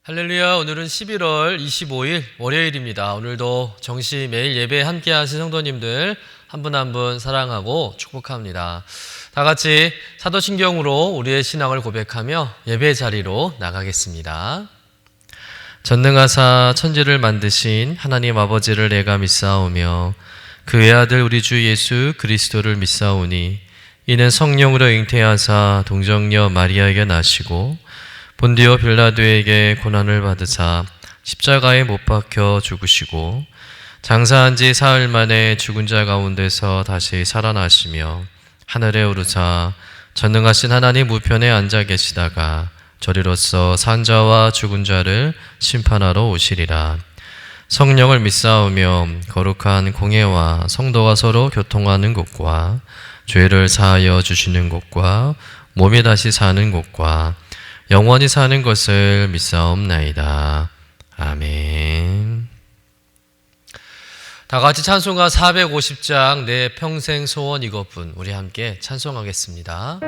할렐루야. 오늘은 11월 25일 월요일입니다. 오늘도 정시 매일 예배 함께 하신 성도님들 한 분 한 분 사랑하고 축복합니다. 다 같이 사도신경으로 우리의 신앙을 고백하며 예배 자리로 나가겠습니다. 전능하사 천지를 만드신 하나님 아버지를 내가 믿사오며 그 외아들 우리 주 예수 그리스도를 믿사오니 이는 성령으로 잉태하사 동정녀 마리아에게 나시고 본디오 빌라도에게 고난을 받으사 십자가에 못 박혀 죽으시고 장사한 지 사흘 만에 죽은 자 가운데서 다시 살아나시며 하늘에 오르사 전능하신 하나님 우편에 앉아 계시다가 저리로서 산 자와 죽은 자를 심판하러 오시리라. 성령을 믿사오며 거룩한 공예와 성도가 서로 교통하는 곳과 죄를 사하여 주시는 곳과 몸이 다시 사는 곳과 영원히 사는 것을 믿사옵나이다. 아멘. 다 같이 찬송가 450장 내 평생 소원 이것뿐 우리 함께 찬송하겠습니다.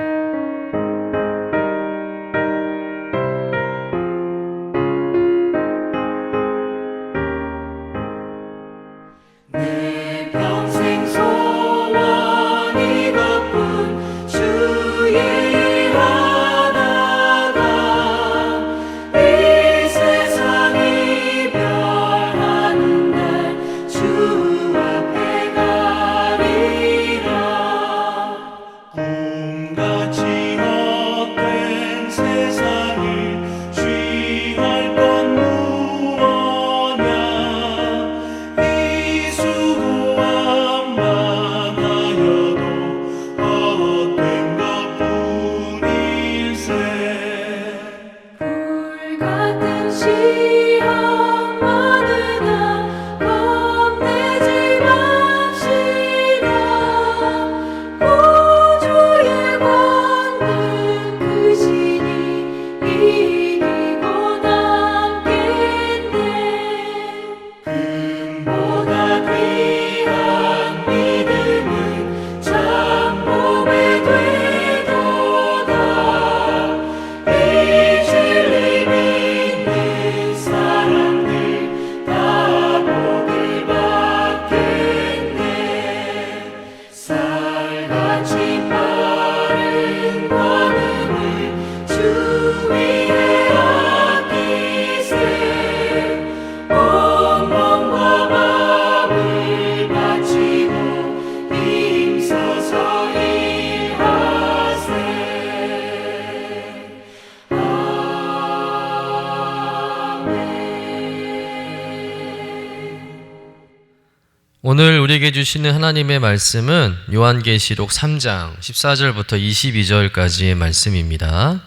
오늘 우리에게 주시는 하나님의 말씀은 요한계시록 3장 14절부터 22절까지의 말씀입니다.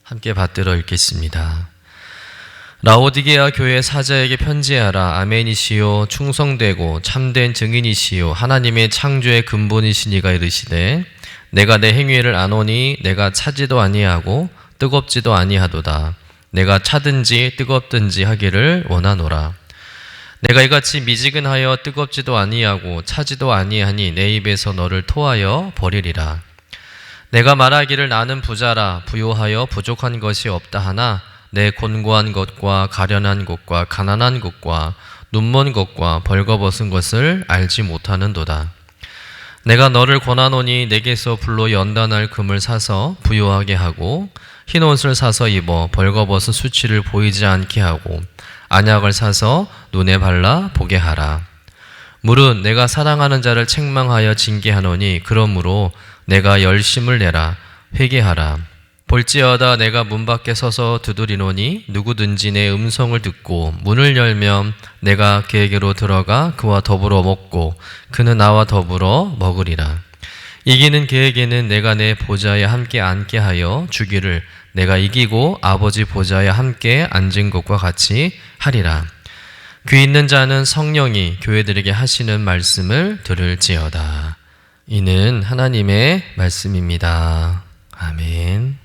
함께 받들어 읽겠습니다. 라오디게아 교회 사자에게 편지하라. 아멘이시요 충성되고 참된 증인이시요 하나님의 창조의 근본이시니가 이르시되 내가 내 행위를 아노니 내가 차지도 아니하고 뜨겁지도 아니하도다. 내가 차든지 뜨겁든지 하기를 원하노라. 내가 이같이 미지근하여 뜨겁지도 아니하고 차지도 아니하니 내 입에서 너를 토하여 버리리라. 내가 말하기를 나는 부자라 부요하여 부족한 것이 없다 하나 내 곤고한 것과 가련한 것과 가난한 것과 눈먼 것과 벌거벗은 것을 알지 못하는도다. 내가 너를 권하노니 내게서 불로 연단할 금을 사서 부요하게 하고 흰 옷을 사서 입어 벌거벗은 수치를 보이지 않게 하고 안약을 사서 눈에 발라 보게 하라. 물은 내가 사랑하는 자를 책망하여 징계하노니 그러므로 내가 열심을 내라 회개하라. 볼지어다 내가 문 밖에 서서 두드리노니 누구든지 내 음성을 듣고 문을 열면 내가 그에게로 들어가 그와 더불어 먹고 그는 나와 더불어 먹으리라. 이기는 그에게는 내가 내 보좌에 함께 앉게 하여 주기를 내가 이기고 아버지 보좌에 함께 앉은 것과 같이 하리라. 귀 있는 자는 성령이 교회들에게 하시는 말씀을 들을지어다. 이는 하나님의 말씀입니다. 아멘.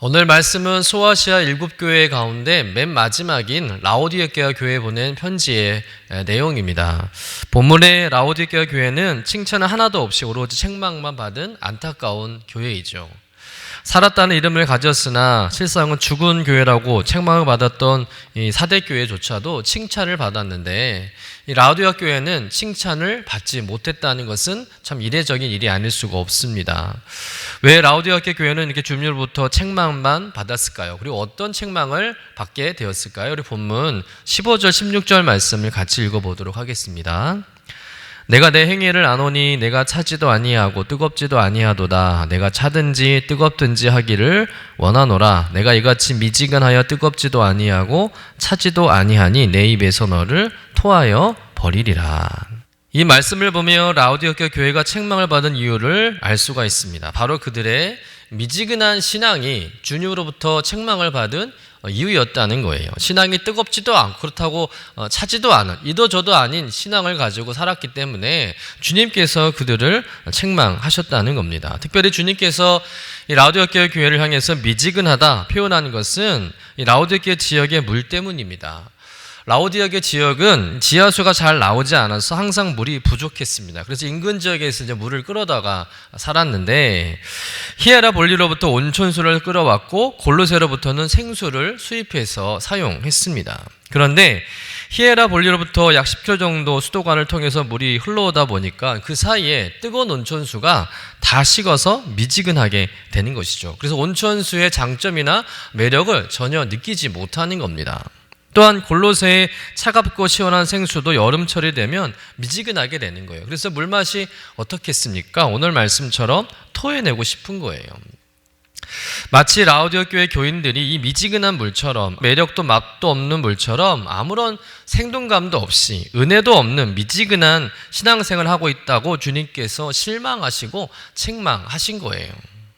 오늘 말씀은 소아시아 7교회 가운데 맨 마지막인 라오디게아 교회에 보낸 편지의 내용입니다. 본문의 라오디게아 교회는 칭찬은 하나도 없이 오로지 책망만 받은 안타까운 교회이죠. 살았다는 이름을 가졌으나 실상은 죽은 교회라고 책망을 받았던 이 사대 교회조차도 칭찬을 받았는데, 이 라우디아 교회는 칭찬을 받지 못했다는 것은 참 이례적인 일이 아닐 수가 없습니다. 왜 라우디아 교회는 이렇게 주님으로부터 책망만 받았을까요? 그리고 어떤 책망을 받게 되었을까요? 우리 본문 15절 16절 말씀을 같이 읽어보도록 하겠습니다. 내가 내 행위를 아노니 내가 차지도 아니하고 뜨겁지도 아니하도다. 내가 차든지 뜨겁든지 하기를 원하노라. 내가 이같이 미지근하여 뜨겁지도 아니하고 차지도 아니하니 내 입에서 너를 토하여 버리리라. 이 말씀을 보며 라우디아 교회가 책망을 받은 이유를 알 수가 있습니다. 바로 그들의 미지근한 신앙이 주님으로부터 책망을 받은 이유였다는 거예요. 신앙이 뜨겁지도 않고 그렇다고 차지도 않은 이도저도 아닌 신앙을 가지고 살았기 때문에 주님께서 그들을 책망하셨다는 겁니다. 특별히 주님께서 이 라우디아 교회를 향해서 미지근하다 표현하는 것은 이 라우디아 지역의 물 때문입니다. 라우디아 지역은 지하수가 잘 나오지 않아서 항상 물이 부족했습니다. 그래서 인근 지역에서 이제 물을 끌어다가 살았는데, 히에라볼리로부터 온천수를 끌어왔고 골로새로부터는 생수를 수입해서 사용했습니다. 그런데 히에라볼리로부터 약 10km 정도 수도관을 통해서 물이 흘러오다 보니까 그 사이에 뜨거운 온천수가 다 식어서 미지근하게 되는 것이죠. 그래서 온천수의 장점이나 매력을 전혀 느끼지 못하는 겁니다. 또한 골로새의 차갑고 시원한 생수도 여름철이 되면 미지근하게 되는 거예요. 그래서 물맛이 어떻겠습니까? 오늘 말씀처럼 토해내고 싶은 거예요. 마치 라우디아 교회 교인들이 이 미지근한 물처럼, 매력도 맛도 없는 물처럼 아무런 생동감도 없이 은혜도 없는 미지근한 신앙생활을 하고 있다고 주님께서 실망하시고 책망하신 거예요.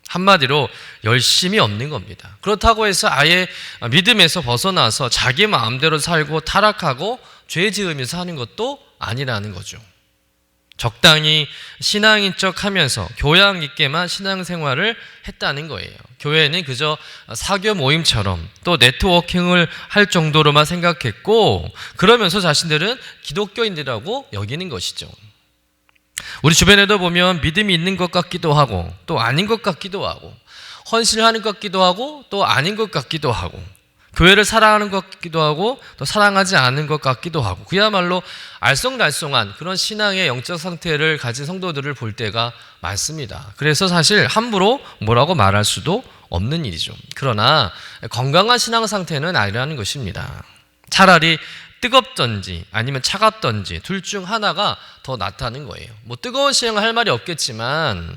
한마디로 열심이 없는 겁니다. 그렇다고 해서 아예 믿음에서 벗어나서 자기 마음대로 살고 타락하고 죄 지으면서 하는 것도 아니라는 거죠. 적당히 신앙인 척 하면서 교양 있게만 신앙생활을 했다는 거예요. 교회는 그저 사교 모임처럼 또 네트워킹을 할 정도로만 생각했고, 그러면서 자신들은 기독교인들이라고 여기는 것이죠. 우리 주변에도 보면 믿음이 있는 것 같기도 하고 또 아닌 것 같기도 하고, 헌신하는 것 같기도 하고 또 아닌 것 같기도 하고, 교회를 사랑하는 것 같기도 하고 또 사랑하지 않은 것 같기도 하고, 그야말로 알쏭달쏭한 그런 신앙의 영적 상태를 가진 성도들을 볼 때가 많습니다. 그래서 사실 함부로 뭐라고 말할 수도 없는 일이죠. 그러나 건강한 신앙 상태는 아니라는 것입니다. 차라리 뜨겁던지 아니면 차갑던지 둘 중 하나가 더 낫다는 거예요. 뭐 뜨거운 신앙을 할 말이 없겠지만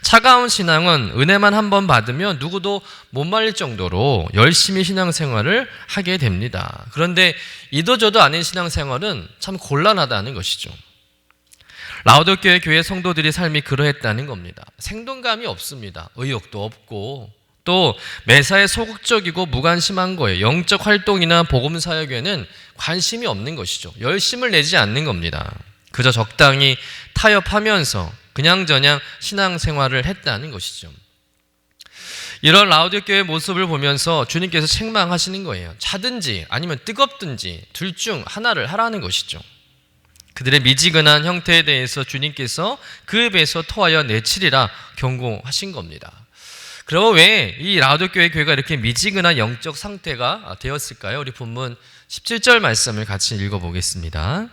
차가운 신앙은 은혜만 한번 받으면 누구도 못 말릴 정도로 열심히 신앙생활을 하게 됩니다. 그런데 이도저도 아닌 신앙생활은 참 곤란하다는 것이죠. 라우디아 교회 성도들의 삶이 그러했다는 겁니다. 생동감이 없습니다. 의욕도 없고 또 매사에 소극적이고 무관심한 거예요. 영적 활동이나 복음 사역에는 관심이 없는 것이죠. 열심을 내지 않는 겁니다. 그저 적당히 타협하면서 그냥저냥 신앙생활을 했다는 것이죠. 이런 라우디아 교회의 모습을 보면서 주님께서 책망하시는 거예요. 차든지 아니면 뜨겁든지 둘 중 하나를 하라는 것이죠. 그들의 미지근한 형태에 대해서 주님께서 그 입에서 토하여 내치리라 경고하신 겁니다. 그럼 왜 이 라우디아 교회가 이렇게 미지근한 영적 상태가 되었을까요? 우리 본문 17절 말씀을 같이 읽어보겠습니다.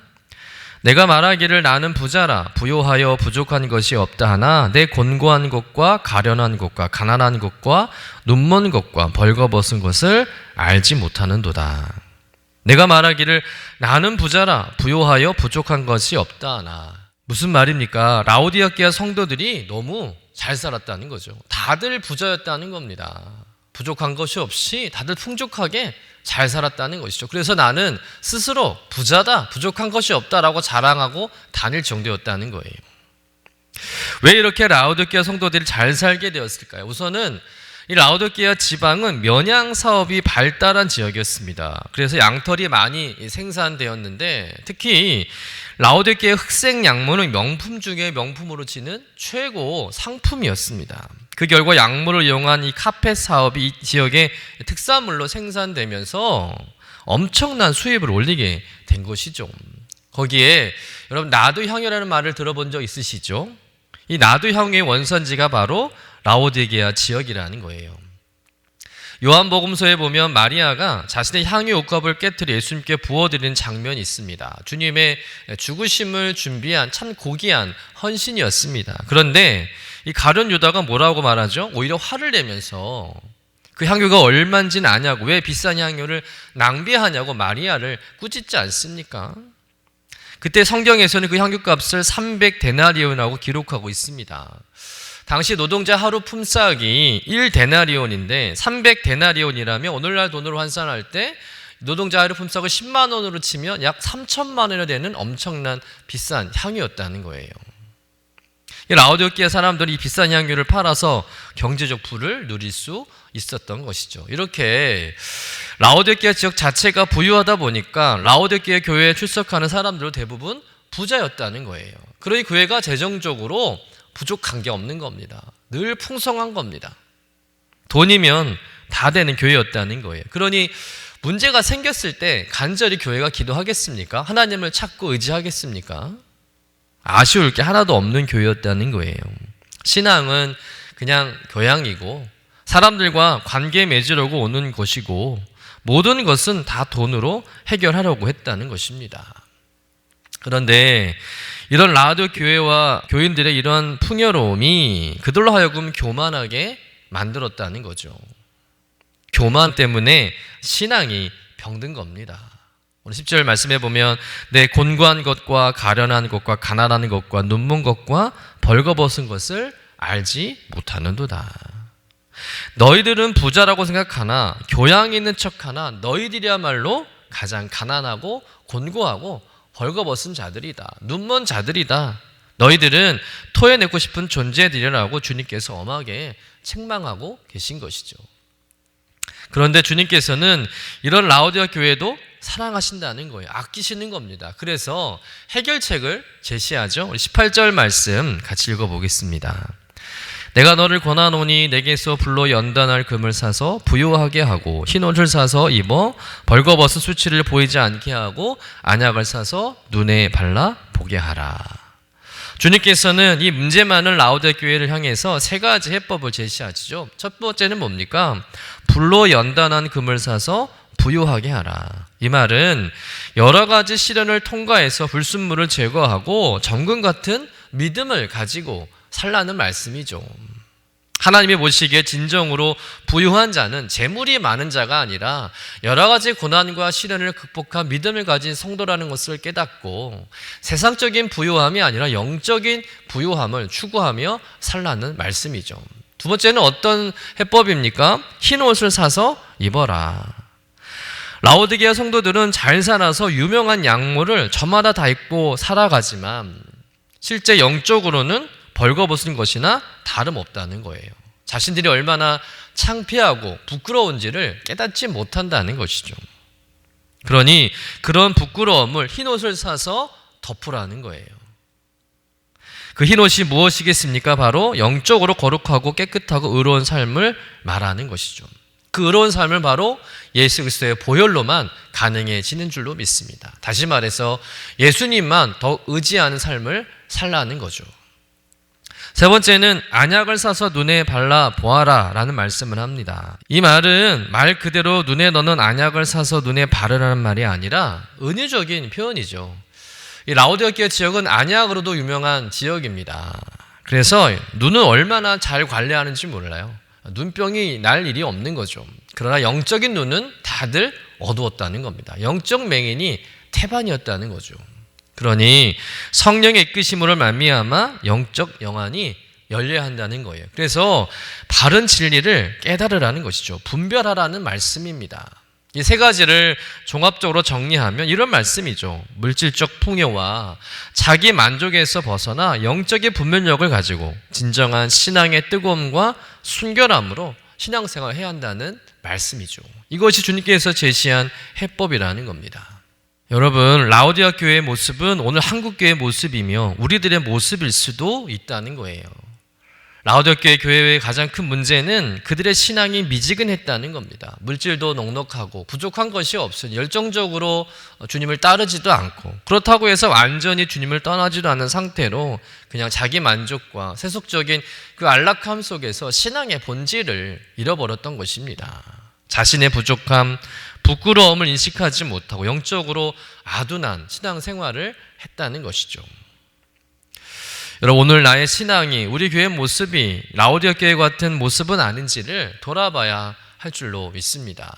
내가 말하기를 나는 부자라 부요하여 부족한 것이 없다 하나 내 곤고한 것과 가련한 것과 가난한 것과 눈먼 것과 벌거벗은 것을 알지 못하는도다. 내가 말하기를 나는 부자라 부요하여 부족한 것이 없다 하나. 무슨 말입니까? 라우디아 교회 성도들이 너무 잘 살았다는 거죠. 다들 부자였다는 겁니다. 부족한 것이 없이 다들 풍족하게 잘 살았다는 것이죠. 그래서 나는 스스로 부자다, 부족한 것이 없다라고 자랑하고 다닐 정도였다는 거예요. 왜 이렇게 라우디아 성도들이 잘 살게 되었을까요? 우선은 이 라우디아 지방은 면양 사업이 발달한 지역이었습니다. 그래서 양털이 많이 생산되었는데 특히 라우디아의 흑색 양모는 명품 중에 명품으로 치는 최고 상품이었습니다. 그 결과 양모를 이용한 이 카펫 사업이 이 지역의 특산물로 생산되면서 엄청난 수입을 올리게 된 것이죠. 거기에 여러분 나두향이라는 말을 들어본 적 있으시죠? 이 나두향의 원산지가 바로 라오디게아 지역이라는 거예요. 요한복음서에 보면 마리아가 자신의 향유 옥합을 깨뜨려 예수님께 부어드리는 장면이 있습니다. 주님의 죽으심을 준비한 참 고귀한 헌신이었습니다. 그런데 이 가룟 유다가 뭐라고 말하죠? 오히려 화를 내면서 그 향유가 얼마인지는 아냐고, 왜 비싼 향유를 낭비하냐고 마리아를 꾸짖지 않습니까? 그때 성경에서는 그 향유값을 300데나리온이라고 기록하고 있습니다. 당시 노동자 하루 품삯이 1데나리온인데 300데나리온이라면 오늘날 돈으로 환산할 때 노동자 하루 품삯을 10만 원으로 치면 약 3천만 원이 되는 엄청난 비싼 향유였다는 거예요. 이 라오디게아 사람들이 이 비싼 향유를 팔아서 경제적 부를 누릴 수 있었던 것이죠. 이렇게 라오디게아 지역 자체가 부유하다 보니까 라오디게아 교회에 출석하는 사람들은 대부분 부자였다는 거예요. 그러니 교회가 재정적으로 부족한 게 없는 겁니다. 늘 풍성한 겁니다. 돈이면 다 되는 교회였다는 거예요. 그러니 문제가 생겼을 때 간절히 교회가 기도하겠습니까? 하나님을 찾고 의지하겠습니까? 아쉬울 게 하나도 없는 교회였다는 거예요. 신앙은 그냥 교양이고 사람들과 관계 맺으려고 오는 것이고 모든 것은 다 돈으로 해결하려고 했다는 것입니다. 그런데 이런 라오디게아 교회와 교인들의 이런 풍요로움이 그들로 하여금 교만하게 만들었다는 거죠. 교만 때문에 신앙이 병든 겁니다. 오늘 10절 말씀해 보면 내 곤고한 것과 가련한 것과 가난한 것과 눈먼 것과 벌거벗은 것을 알지 못하는도다. 너희들은 부자라고 생각하나 교양 있는 척하나 너희들이야말로 가장 가난하고 곤고하고 벌거벗은 자들이다. 눈먼 자들이다. 너희들은 토해내고 싶은 존재들이라고 주님께서 엄하게 책망하고 계신 것이죠. 그런데 주님께서는 이런 라오디게아 교회도 사랑하신다는 거예요. 아끼시는 겁니다. 그래서 해결책을 제시하죠. 우리 18절 말씀 같이 읽어보겠습니다. 내가 너를 권하노니 내게서 불로 연단할 금을 사서 부유하게 하고 흰 옷을 사서 입어 벌거벗은 수치를 보이지 않게 하고 안약을 사서 눈에 발라 보게 하라. 주님께서는 이 문제 많은 라오디게아 교회를 향해서 세 가지 해법을 제시하시죠. 첫 번째는 뭡니까? 불로 연단한 금을 사서 부유하게 하라. 이 말은 여러 가지 시련을 통과해서 불순물을 제거하고 정금 같은 믿음을 가지고 살라는 말씀이죠. 하나님이 보시기에 진정으로 부유한 자는 재물이 많은 자가 아니라 여러 가지 고난과 시련을 극복한 믿음을 가진 성도라는 것을 깨닫고 세상적인 부유함이 아니라 영적인 부유함을 추구하며 살라는 말씀이죠. 두 번째는 어떤 해법입니까? 흰 옷을 사서 입어라. 라오디게아 성도들은 잘 살아서 유명한 양모를 저마다 다 입고 살아가지만 실제 영적으로는 벌거벗은 것이나 다름없다는 거예요. 자신들이 얼마나 창피하고 부끄러운지를 깨닫지 못한다는 것이죠. 그러니 그런 부끄러움을 흰옷을 사서 덮으라는 거예요. 그 흰옷이 무엇이겠습니까? 바로 영적으로 거룩하고 깨끗하고 의로운 삶을 말하는 것이죠. 그 의로운 삶을 바로 예수 그리스도의 보혈로만 가능해지는 줄로 믿습니다. 다시 말해서 예수님만 더 의지하는 삶을 살라는 거죠. 세 번째는 안약을 사서 눈에 발라 보아라 라는 말씀을 합니다. 이 말은 말 그대로 눈에 넣는 안약을 사서 눈에 바르라는 말이 아니라 은유적인 표현이죠. 이 라오디게아 지역은 안약으로도 유명한 지역입니다. 그래서 눈은 얼마나 잘 관리하는지 몰라요. 눈병이 날 일이 없는 거죠. 그러나 영적인 눈은 다들 어두웠다는 겁니다. 영적 맹인이 태반이었다는 거죠. 그러니 성령의 이끄심으로 말미암아 영적 영안이 열려야 한다는 거예요. 그래서 바른 진리를 깨달으라는 것이죠. 분별하라는 말씀입니다. 이 세 가지를 종합적으로 정리하면 이런 말씀이죠. 물질적 풍요와 자기 만족에서 벗어나 영적인 분별력을 가지고 진정한 신앙의 뜨거움과 순결함으로 신앙생활을 해야 한다는 말씀이죠. 이것이 주님께서 제시한 해법이라는 겁니다. 여러분, 라오디게아 교회의 모습은 오늘 한국 교회의 모습이며 우리들의 모습일 수도 있다는 거예요. 라오디게아 교회의 가장 큰 문제는 그들의 신앙이 미지근했다는 겁니다. 물질도 넉넉하고 부족한 것이 없으니 열정적으로 주님을 따르지도 않고 그렇다고 해서 완전히 주님을 떠나지도 않은 상태로 그냥 자기 만족과 세속적인 그 안락함 속에서 신앙의 본질을 잃어버렸던 것입니다. 자신의 부족함, 부끄러움을 인식하지 못하고 영적으로 아둔한 신앙생활을 했다는 것이죠. 여러분, 오늘 나의 신앙이, 우리 교회 모습이 라오디아 교회 같은 모습은 아닌지를 돌아봐야 할 줄로 믿습니다.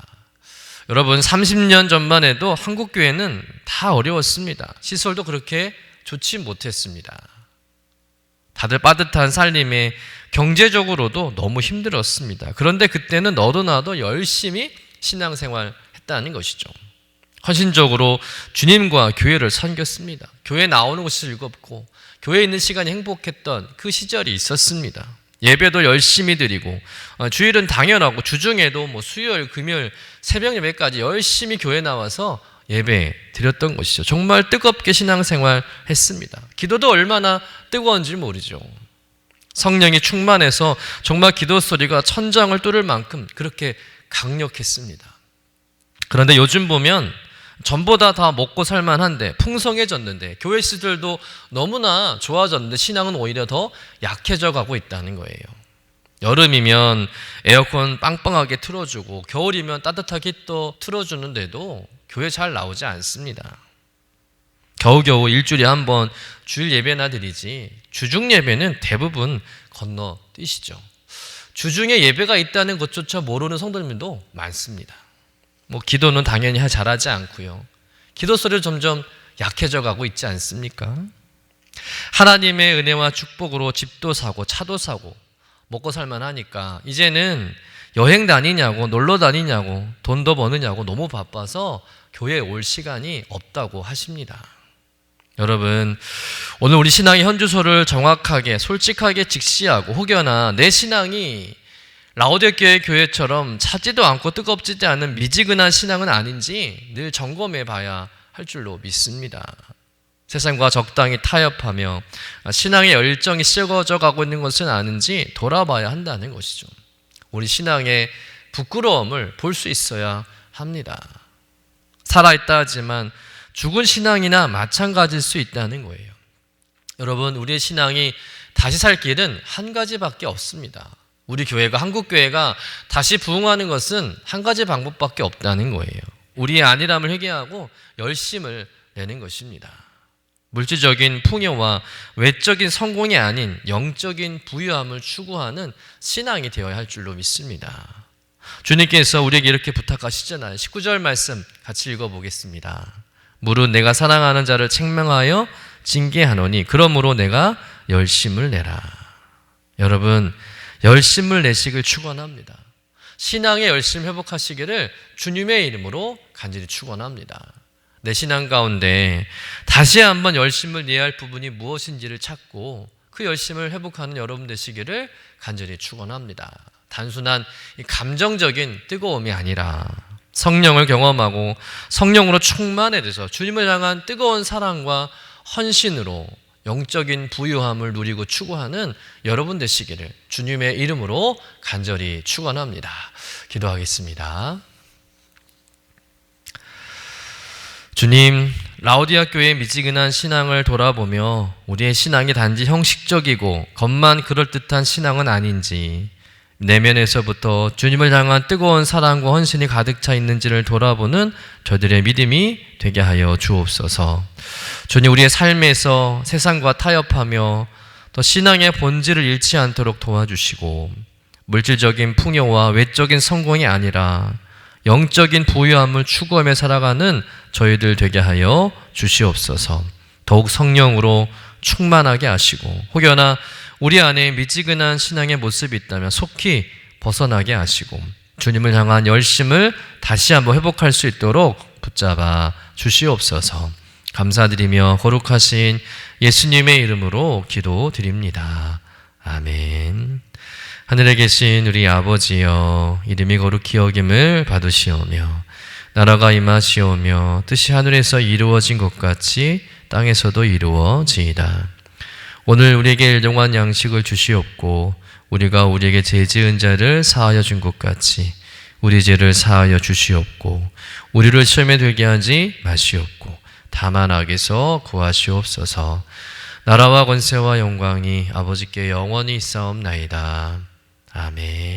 여러분, 30년 전만 해도 한국 교회는 다 어려웠습니다. 시설도 그렇게 좋지 못했습니다. 다들 빠듯한 살림에 경제적으로도 너무 힘들었습니다. 그런데 그때는 너도 나도 열심히 신앙생활 했다는 것이죠. 헌신적으로 주님과 교회를 섬겼습니다. 교회 나오는 것이 즐겁고 교회에 있는 시간이 행복했던 그 시절이 있었습니다. 예배도 열심히 드리고 주일은 당연하고 주중에도 수요일, 금요일, 새벽 예배까지 열심히 교회 나와서 예배 드렸던 것이죠. 정말 뜨겁게 신앙생활 했습니다. 기도도 얼마나 뜨거운지 모르죠. 성령이 충만해서 정말 기도 소리가 천장을 뚫을 만큼 그렇게 강력했습니다. 그런데 요즘 보면 전보다 다 먹고 살만한데 풍성해졌는데 교회 시들도 너무나 좋아졌는데 신앙은 오히려 더 약해져 가고 있다는 거예요. 여름이면 에어컨 빵빵하게 틀어주고 겨울이면 따뜻하게 또 틀어주는데도 교회 잘 나오지 않습니다. 겨우겨우 일주일에 한 번 주일 예배나 드리지 주중 예배는 대부분 건너뛰시죠. 주중에 예배가 있다는 것조차 모르는 성도님들도 많습니다. 기도는 당연히 잘하지 않고요. 기도 소리도 점점 약해져 가고 있지 않습니까? 하나님의 은혜와 축복으로 집도 사고 차도 사고 먹고 살만 하니까 이제는 여행 다니냐고 놀러 다니냐고 돈도 버느냐고 너무 바빠서 교회에 올 시간이 없다고 하십니다. 여러분, 오늘 우리 신앙의 현주소를 정확하게 솔직하게 직시하고 혹여나 내 신앙이 라오디아 교회처럼 차지도 않고 뜨겁지도 않은 미지근한 신앙은 아닌지 늘 점검해 봐야 할 줄로 믿습니다. 세상과 적당히 타협하며 신앙의 열정이 식어져 가고 있는 것은 아닌지 돌아봐야 한다는 것이죠. 우리 신앙의 부끄러움을 볼 수 있어야 합니다. 살아있다 하지만 죽은 신앙이나 마찬가지일 수 있다는 거예요. 여러분, 우리의 신앙이 다시 살 길은 한 가지밖에 없습니다. 우리 교회가, 한국 교회가 다시 부흥하는 것은 한 가지 방법밖에 없다는 거예요. 우리의 안일함을 회개하고 열심을 내는 것입니다. 물질적인 풍요와 외적인 성공이 아닌 영적인 부유함을 추구하는 신앙이 되어야 할 줄로 믿습니다. 주님께서 우리에게 이렇게 부탁하시잖아요. 19절 말씀 같이 읽어보겠습니다. 무릇 내가 사랑하는 자를 책망하여 징계하노니 그러므로 내가 열심을 내라. 여러분, 열심을 내시길 축원합니다. 신앙의 열심 회복하시기를 주님의 이름으로 간절히 축원합니다. 내 신앙 가운데 다시 한번 열심을 내야 할 부분이 무엇인지를 찾고 그 열심을 회복하는 여러분 되시기를 간절히 축원합니다. 단순한 감정적인 뜨거움이 아니라 성령을 경험하고 성령으로 충만해져서 주님을 향한 뜨거운 사랑과 헌신으로 영적인 부유함을 누리고 추구하는 여러분 되시기를 주님의 이름으로 간절히 축원합니다. 기도하겠습니다. 주님, 라오디아 교회의 미지근한 신앙을 돌아보며 우리의 신앙이 단지 형식적이고 겉만 그럴듯한 신앙은 아닌지, 내면에서부터 주님을 향한 뜨거운 사랑과 헌신이 가득 차 있는지를 돌아보는 저들의 믿음이 되게 하여 주옵소서. 주님, 우리의 삶에서 세상과 타협하며 또 신앙의 본질을 잃지 않도록 도와주시고 물질적인 풍요와 외적인 성공이 아니라 영적인 부유함을 추구하며 살아가는 저희들 되게 하여 주시옵소서. 더욱 성령으로 충만하게 하시고 혹여나 우리 안에 미지근한 신앙의 모습이 있다면 속히 벗어나게 하시고 주님을 향한 열심을 다시 한번 회복할 수 있도록 붙잡아 주시옵소서. 감사드리며 거룩하신 예수님의 이름으로 기도드립니다. 아멘. 하늘에 계신 우리 아버지여, 이름이 거룩히 여김을 받으시오며 나라가 임하시오며 뜻이 하늘에서 이루어진 것 같이 땅에서도 이루어지이다. 오늘 우리에게 일용할 양식을 주시옵고 우리가 우리에게 죄 지은 자를 사하여 준 것 같이 우리 죄를 사하여 주시옵고 우리를 시험에 들게 하지 마시옵고 다만 악에서 구하시옵소서. 나라와 권세와 영광이 아버지께 영원히 있사옵나이다. 아멘.